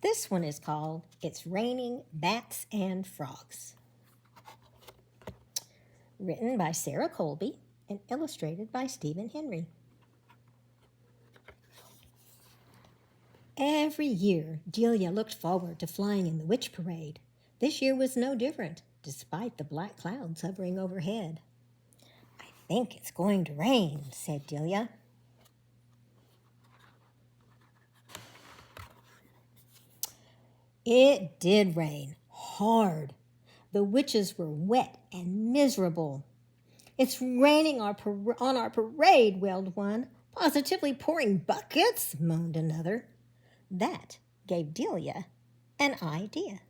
This one is called It's Raining Bats and Frogs. Written by Sarah Colby and illustrated by Stephen Henry. Every year, Delia looked forward to flying in the witch parade. This year was no different, despite the black clouds hovering overhead. "I think it's going to rain," said Delia. It did rain, hard. The witches were wet and miserable. "It's raining on our parade," wailed one. "Positively pouring buckets," moaned another. That gave Delia an idea.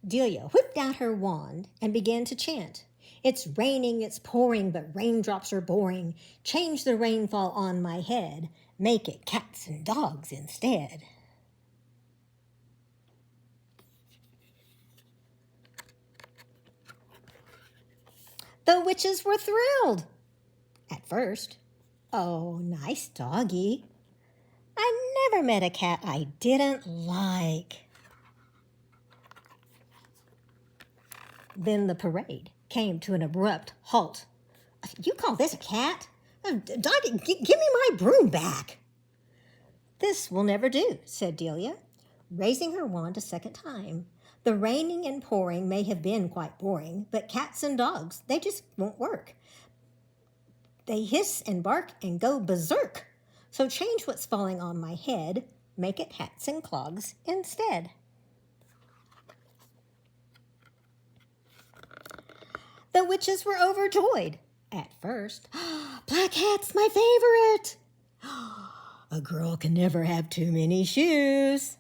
Delia whipped out her wand and began to chant. "It's raining, it's pouring, but raindrops are boring. Change the rainfall on my head. Make it cats and dogs instead." The witches were thrilled. At first, "Oh, nice doggy. I never met a cat I didn't like." Then the parade came to an abrupt halt. "You call this a cat? Doggy, give me my broom back." "This will never do," said Delia, raising her wand a second time. "The raining and pouring may have been quite boring, but cats and dogs, they just won't work. They hiss and bark and go berserk. So change what's falling on my head, make it hats and clogs instead." The witches were overjoyed. At first, "Black hat's my favorite." "A girl can never have too many shoes."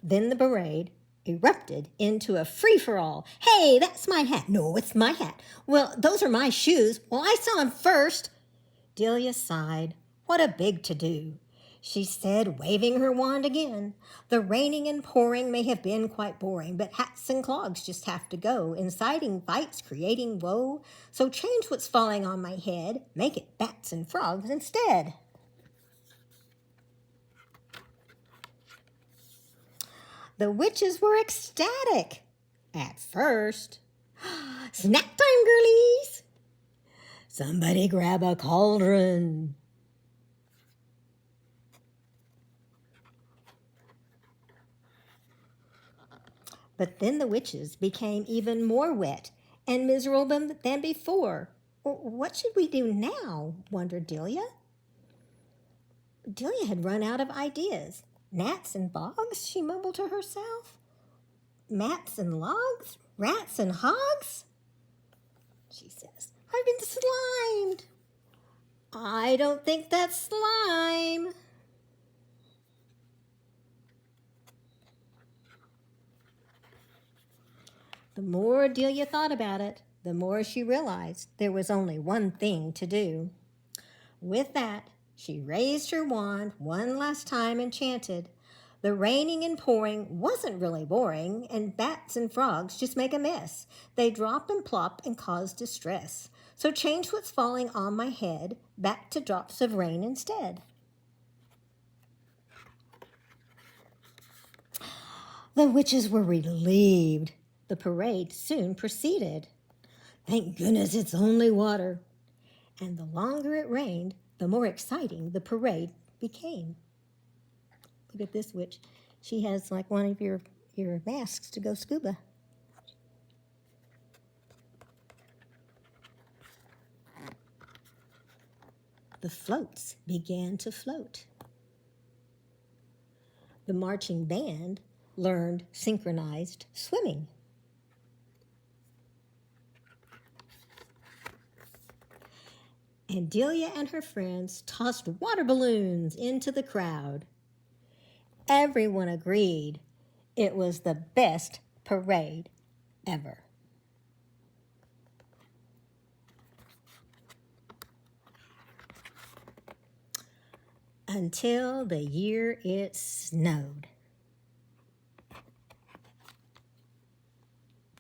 Then the parade erupted into a free-for-all. "Hey, that's my hat." "No, it's my hat." "Well, those are my shoes." "Well, I saw them first." Delia sighed. What a big to-do. She said, waving her wand again, "The raining and pouring may have been quite boring, but hats and clogs just have to go, inciting fights, creating woe. So change what's falling on my head, make it bats and frogs instead." The witches were ecstatic. At first, "Snack time, girlies. Somebody grab a cauldron." But then the witches became even more wet and miserable than before. "What should we do now?" wondered Delia. Delia had run out of ideas. "Gnats and bogs," she mumbled to herself. "Mats and logs, rats and hogs," she says. "I've been slimed." "I don't think that's slime." The more Delia thought about it, the more she realized there was only one thing to do. With that, she raised her wand one last time and chanted. The raining and pouring wasn't really boring, and bats and frogs just make a mess. They drop and plop and cause distress. So change what's falling on my head back to drops of rain instead. The witches were relieved. The parade soon proceeded. "Thank goodness it's only water." And the longer it rained, the more exciting the parade became. Look at this witch. She has like one of your masks to go scuba. The floats began to float. The marching band learned synchronized swimming. And Delia and her friends tossed water balloons into the crowd. Everyone agreed it was the best parade ever. Until the year it snowed.